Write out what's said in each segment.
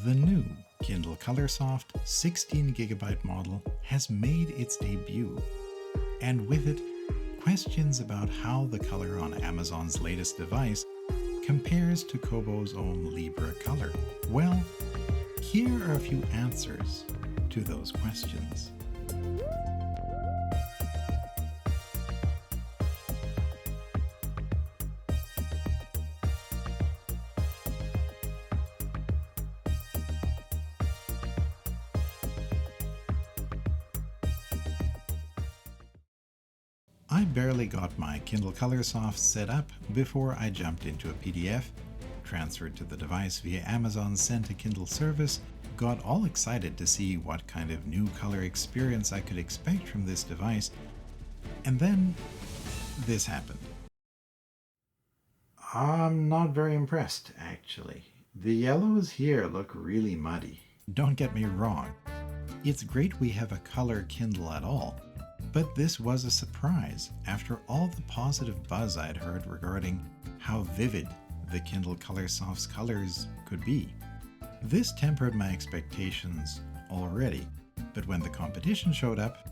The new Kindle Colorsoft 16GB model has made its debut, and with it, questions about how the color on Amazon's latest device compares to Kobo's own Libra Colour. Well, here are a few answers to those questions. I barely got my Kindle Colorsoft set up before I jumped into a PDF, transferred to the device via Amazon's Send to Kindle service, got all excited to see what kind of new color experience I could expect from this device, and then this happened. I'm not very impressed, actually. The yellows here look really muddy. Don't get me wrong. It's great we have a color Kindle at all, but this was a surprise after all the positive buzz I'd heard regarding how vivid the Kindle Colorsoft's colors could be. This tempered my expectations already, but when the competition showed up,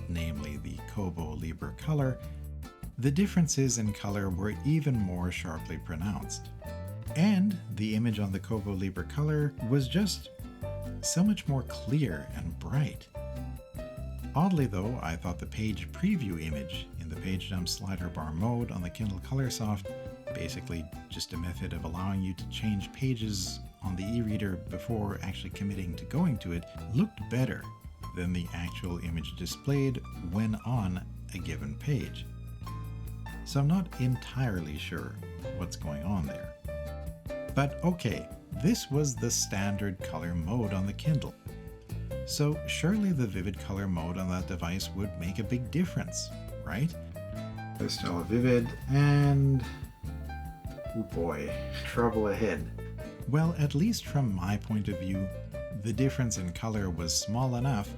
namely the Kobo Libra Colour, the differences in color were even more sharply pronounced. And the image on the Kobo Libra Colour was just so much more clear and bright. Oddly though, I thought the page preview image in the page dump slider bar mode on the Kindle Colorsoft, basically just a method of allowing you to change pages on the e-reader before actually committing to going to it, looked better than the actual image displayed when on a given page. So I'm not entirely sure what's going on there. But okay, this was the standard color mode on the Kindle. So surely the vivid color mode on that device would make a big difference, right? There's still a vivid and... oh boy, trouble ahead. Well, at least from my point of view, the difference in color was small enough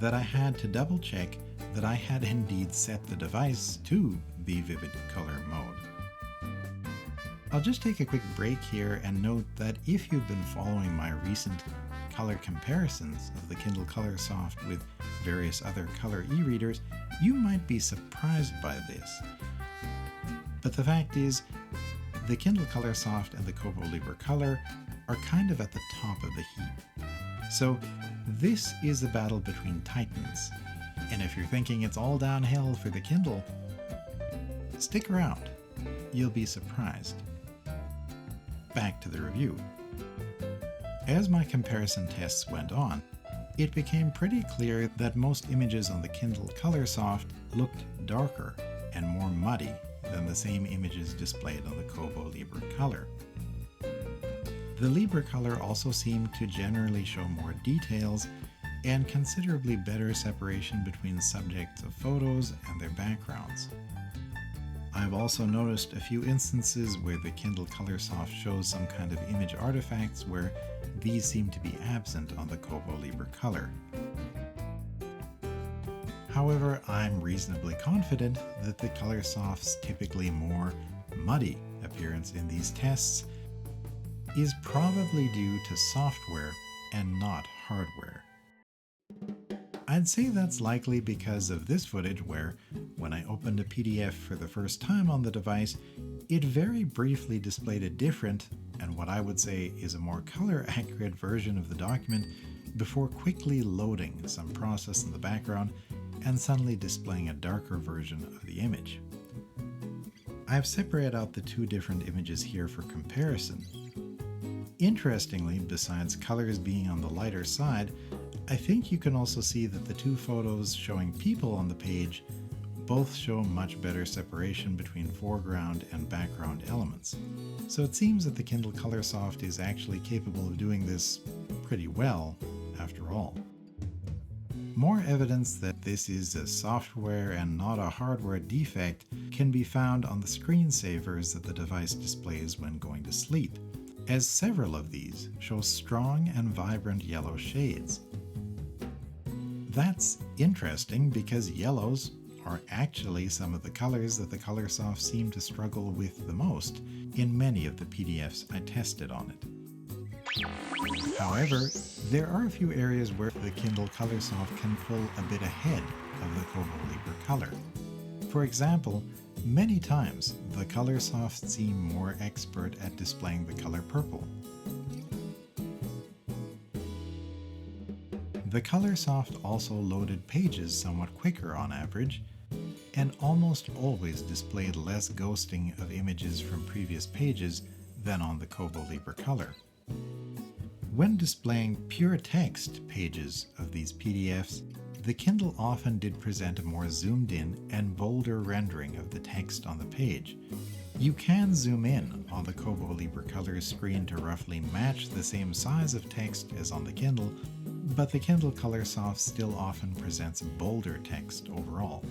that I had to double check that I had indeed set the device to the vivid color mode. I'll just take a quick break here and note that if you've been following my recent color comparisons of the Kindle Colorsoft with various other color e-readers, you might be surprised by this. But the fact is, the Kindle Colorsoft and the Kobo Libra Colour are kind of at the top of the heap. So this is a battle between titans, and if you're thinking it's all downhill for the Kindle, stick around, you'll be surprised. Back to the review. As my comparison tests went on, it became pretty clear that most images on the Kindle Colorsoft looked darker and more muddy than the same images displayed on the Kobo Libra Colour. The Libra Colour also seemed to generally show more details and considerably better separation between subjects of photos and their backgrounds. I've also noticed a few instances where the Kindle Colorsoft shows some kind of image artifacts where these seem to be absent on the Kobo Libra Colour. However, I'm reasonably confident that the Colorsoft's typically more muddy appearance in these tests is probably due to software and not hardware. I'd say that's likely because of this footage where, when I opened a PDF for the first time on the device, it very briefly displayed a different, and what I would say is a more color-accurate version of the document before quickly loading some process in the background and suddenly displaying a darker version of the image. I've separated out the two different images here for comparison. Interestingly, besides colors being on the lighter side, I think you can also see that the two photos showing people on the page both show much better separation between foreground and background elements. So it seems that the Kindle Colorsoft is actually capable of doing this pretty well, after all. More evidence that this is a software and not a hardware defect can be found on the screensavers that the device displays when going to sleep, as several of these show strong and vibrant yellow shades. That's interesting because yellows are actually some of the colors that the Colorsoft seemed to struggle with the most in many of the PDFs I tested on it. However, there are a few areas where the Kindle Colorsoft can pull a bit ahead of the Kobo Libra Colour. For example, many times the Colorsofts seem more expert at displaying the color purple. The Colorsoft also loaded pages somewhat quicker on average, and almost always displayed less ghosting of images from previous pages than on the Kobo Libra Colour. When displaying pure text pages of these PDFs, the Kindle often did present a more zoomed in and bolder rendering of the text on the page. You can zoom in on the Kobo Libra Colour screen to roughly match the same size of text as on the Kindle, but the Kindle Colorsoft still often presents bolder text overall.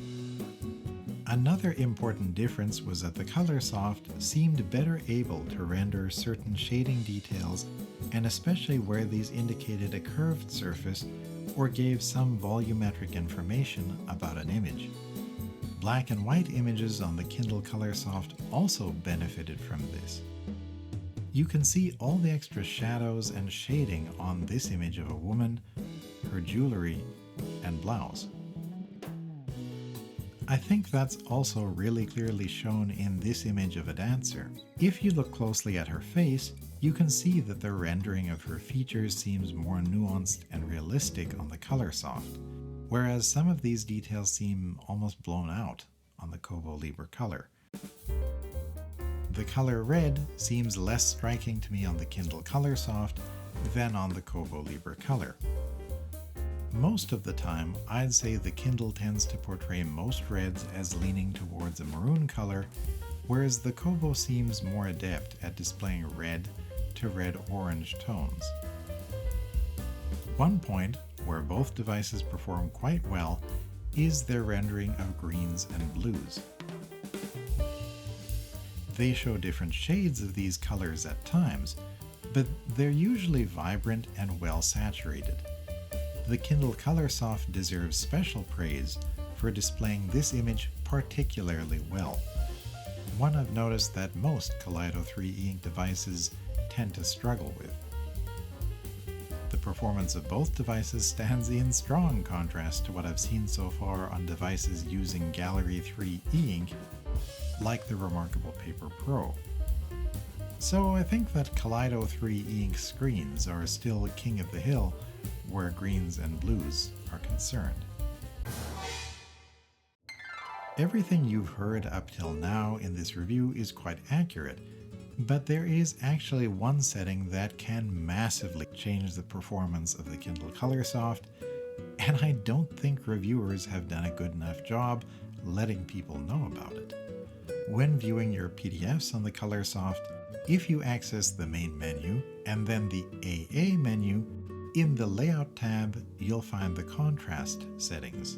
Another important difference was that the Colorsoft seemed better able to render certain shading details, and especially where these indicated a curved surface or gave some volumetric information about an image. Black and white images on the Kindle Colorsoft also benefited from this. You can see all the extra shadows and shading on this image of a woman, her jewelry, and blouse. I think that's also really clearly shown in this image of a dancer. If you look closely at her face, you can see that the rendering of her features seems more nuanced and realistic on the Colorsoft, whereas some of these details seem almost blown out on the Kobo Libra Colour. The color red seems less striking to me on the Kindle Colorsoft than on the Kobo Libra Colour. Most of the time, I'd say the Kindle tends to portray most reds as leaning towards a maroon color, whereas the Kobo seems more adept at displaying red to red-orange tones. One point where both devices perform quite well is their rendering of greens and blues. They show different shades of these colors at times, but they're usually vibrant and well saturated. The Kindle Colorsoft deserves special praise for displaying this image particularly well. One I've noticed that most Kaleido 3 e-ink devices tend to struggle with. The performance of both devices stands in strong contrast to what I've seen so far on devices using Gallery 3 e-ink, like the remarkable Paper Pro. So I think that Kaleido 3 e-ink screens are still king of the hill where greens and blues are concerned. Everything you've heard up till now in this review is quite accurate, but there is actually one setting that can massively change the performance of the Kindle Colorsoft, and I don't think reviewers have done a good enough job letting people know about it. When viewing your PDFs on the Colorsoft, if you access the main menu and then the AA menu, in the Layout tab, you'll find the contrast settings.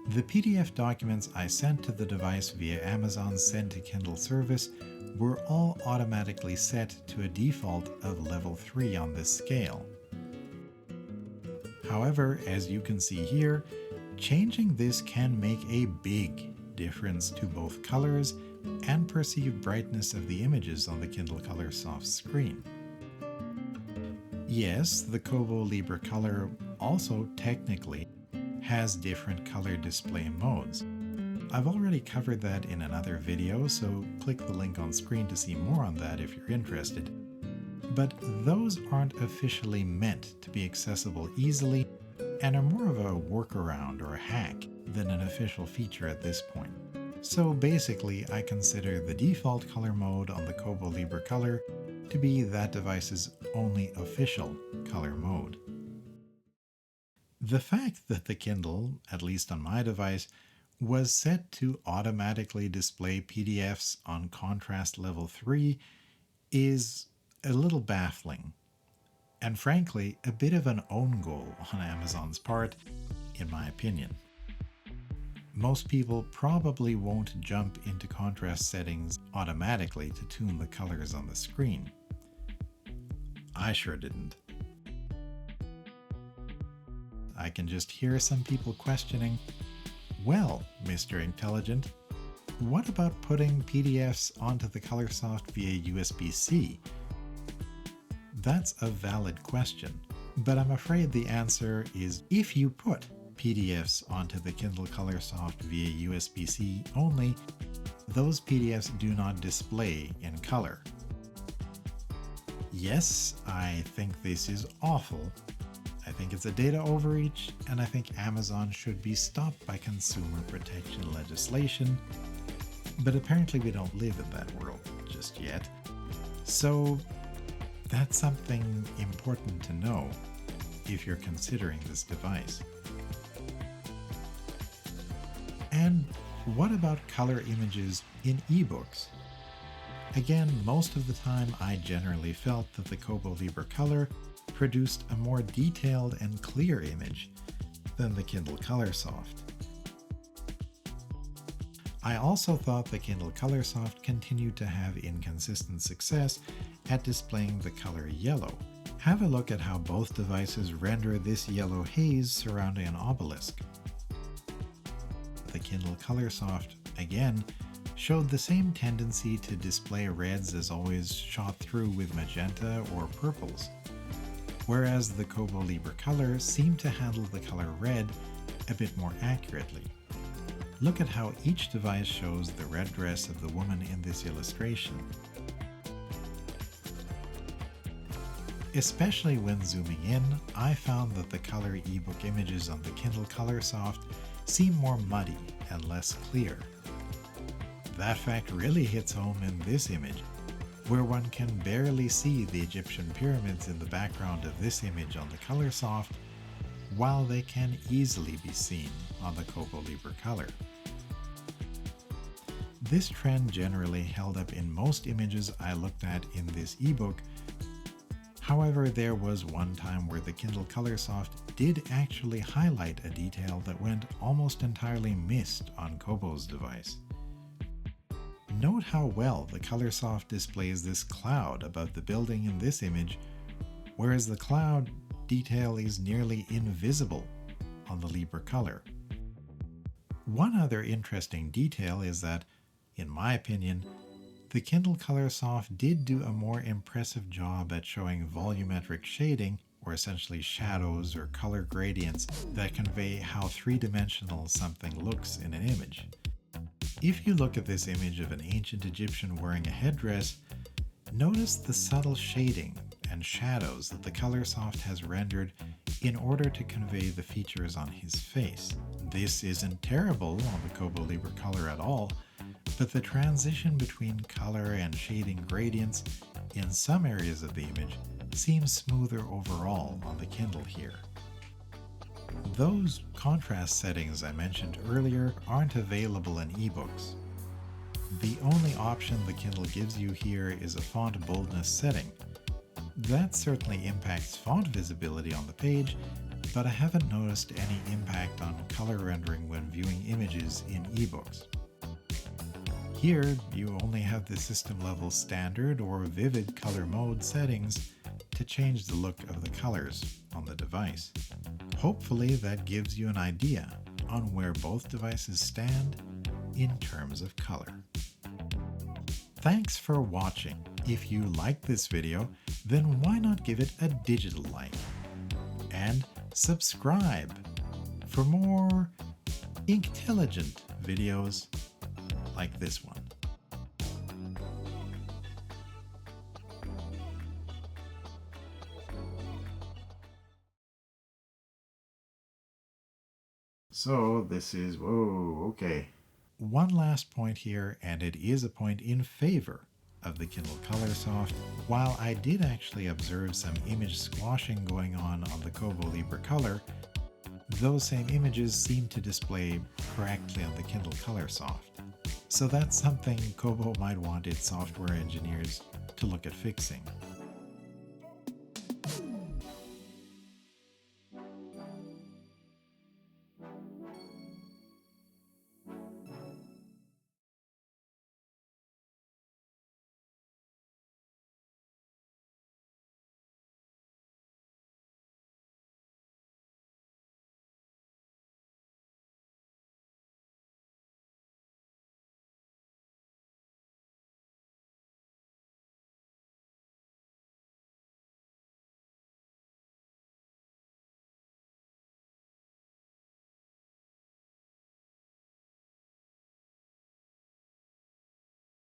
The PDF documents I sent to the device via Amazon's Send to Kindle service were all automatically set to a default of level 3 on this scale. However, as you can see here, changing this can make a big difference to both colors and perceived brightness of the images on the Kindle Colorsoft screen. Yes, the Kobo Libra Colour also technically has different color display modes. I've already covered that in another video, so click the link on screen to see more on that if you're interested. But those aren't officially meant to be accessible easily and are more of a workaround or a hack than an official feature at this point. So basically, I consider the default color mode on the Kobo Libra Colour to be that device's only official color mode. The fact that the Kindle, at least on my device, was set to automatically display PDFs on contrast level 3 is a little baffling, and frankly, a bit of an own goal on Amazon's part, in my opinion. Most people probably won't jump into contrast settings automatically to tune the colors on the screen. I sure didn't. I can just hear some people questioning, well, Mr. Inktelligent, what about putting PDFs onto the Colorsoft via USB-C? That's a valid question, but I'm afraid the answer is if you put PDFs onto the Kindle Colorsoft via USB-C only, those PDFs do not display in color. Yes, I think this is awful. I think it's a data overreach, and I think Amazon should be stopped by consumer protection legislation, but apparently we don't live in that world just yet. So that's something important to know if you're considering this device. And what about color images in ebooks? Again, most of the time I generally felt that the Kobo Libra Colour produced a more detailed and clear image than the Kindle Colorsoft. I also thought the Kindle Colorsoft continued to have inconsistent success at displaying the color yellow. Have a look at how both devices render this yellow haze surrounding an obelisk. The Kindle Colorsoft, again, showed the same tendency to display reds as always shot through with magenta or purples, whereas the Kobo Libra Colour seemed to handle the color red a bit more accurately. Look at how each device shows the red dress of the woman in this illustration. Especially when zooming in, I found that the color ebook images on the Kindle Colorsoft seem more muddy and less clear. That fact really hits home in this image, where one can barely see the Egyptian pyramids in the background of this image on the Colorsoft, while they can easily be seen on the Kobo Libra Colour. This trend generally held up in most images I looked at in this ebook. However, there was one time where the Kindle Colorsoft did actually highlight a detail that went almost entirely missed on Kobo's device. Note how well the Colorsoft displays this cloud above the building in this image, whereas the cloud detail is nearly invisible on the Libra Colour. One other interesting detail is that, in my opinion, the Kindle Colorsoft did do a more impressive job at showing volumetric shading, or essentially shadows or color gradients that convey how three-dimensional something looks in an image. If you look at this image of an ancient Egyptian wearing a headdress, notice the subtle shading and shadows that the Colorsoft has rendered in order to convey the features on his face. This isn't terrible on the Kobo Libra Colour at all, but the transition between color and shading gradients in some areas of the image seems smoother overall on the Kindle here. Those contrast settings I mentioned earlier aren't available in ebooks. The only option the Kindle gives you here is a font boldness setting. That certainly impacts font visibility on the page, but I haven't noticed any impact on color rendering when viewing images in ebooks. Here, you only have the system level standard or vivid color mode settings to change the look of the colors on the device. Hopefully that gives you an idea on where both devices stand in terms of color. Thanks for watching. If you liked this video, then why not give it a digital like? And subscribe for more Inktelligent videos like this one. So this is, whoa, okay. One last point here, and it is a point in favor of the Kindle Colorsoft. While I did actually observe some image squashing going on the Kobo Libra Colour, those same images seem to display correctly on the Kindle Colorsoft. So that's something Kobo might want its software engineers to look at fixing.